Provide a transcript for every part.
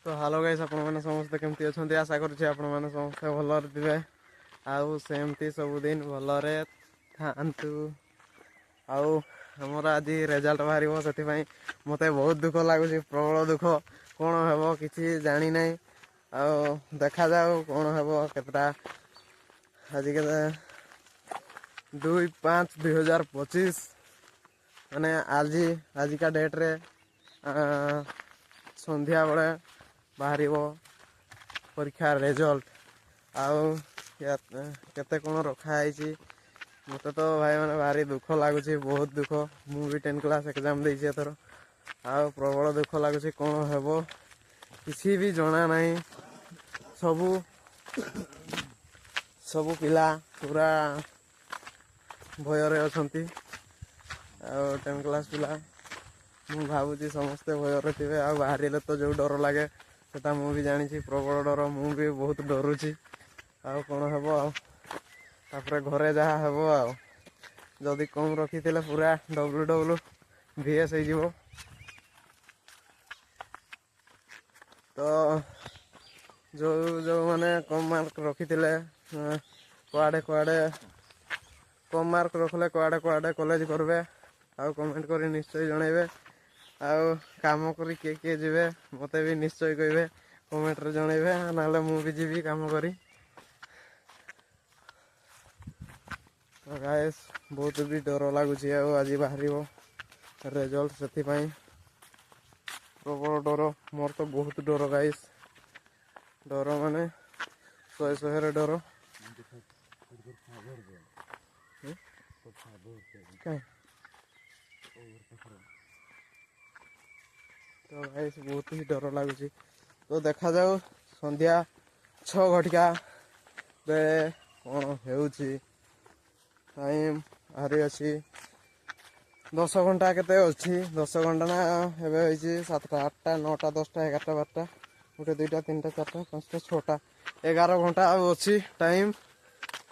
तो hello guys आपण मैंने समस्ते केमती अच्छा आशा करुच्छे आपण मैंने समस्ते भलरे थे आउ सेमती सबुदिन भलरे थांतु आउ हमर आज रिजल्ट बाहर से मत बहुत दुख लगुच प्रबल दुख कौन हम कि जानी ना देखा जाऊ कौन हम केतटा आज के 2/5/2025 माने आज का डेट रे संध्या बेले बाहर परीक्षा रिजल्ट आउ केते कौन रखाई मत तो भाई मैंने भारी दुख लगुच बहुत दुख मुझे 10 क्लास एग्जाम देती एथर आउ प्रबल दुख लगुच कौन हम किसी भी जना ना सबू सबू पिला पूरा भयर अच्छा 10 क्लास पिला मु भावुची समस्ते भयर थे आ बाहर तो जो डर लगे सेटा मु भी जानी प्रबल डर मु भी बहुत डरुची आउ कौन हम आपर घरे जहाँ हम आदि कम रखी पूरा WWVS हो तो जो जो मैंने कम मार्क रखी कुआडे कुआडे कम मार्क रखले कुआडे कुआडे कॉलेज करबे आउ कमेंट करी निश्चय जनइबे आउ काम करी किए जीवे मते भी निश्चय कहे कमेंट रे जनइबे ना मु भी जीवी काम करी तो गाइस बहुत भी डर लगुच आज बाहर रिजल्ट से प्रबल डर मोर तो बहुत डर गाइस डर माने 100 डर तो गाइस बहुत ही डर लगुच तो देखा जाऊ संध्या 6 घटिका बेले कौन हो टाइम आरी अच्छी 10 घंटा केते अच्छी 10 घंटा ना एवं 7टा 8टा 9टा 10टा 11टा 12टा 1 2टा 3टा 4टा 5टा 6टा 11 घंटा अच्छी टाइम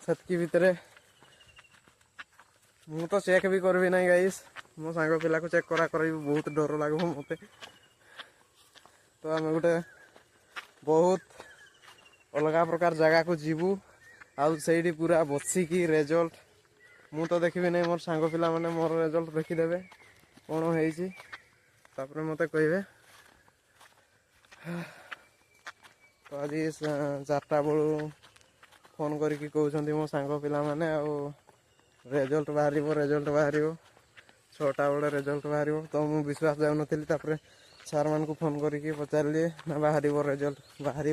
सेतकी भितर मु तो चेक भी करबी ना गाइस मो सांग पिला को चेक करा कर बहुत डर लगे मत तो आम गोटे बहुत अलग प्रकार जगह को जीवु आउ से पूरा बसिकी रिजल्ट मु तो देखी नहीं मोर सांग पिला माने मोर रिजल्ट देखीदे कौन होपर मत कहे तो आज 4टा बेलू फोन करके कहते मो सांग पिला माने रिजल्ट बाहर 6टा बेले रिजल्ट बाहर तो मु विश्वास जाऊन सार मान को फोन करके पचारे ना बाहर रिजल्ट बाहर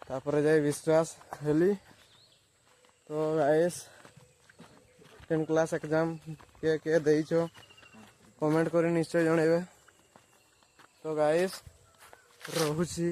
तापर जाए विश्वास हेली तो गाइस 10 क्लास एग्जाम के देइछो कमेंट करी निश्चय जनइबे तो गाइस रहुची।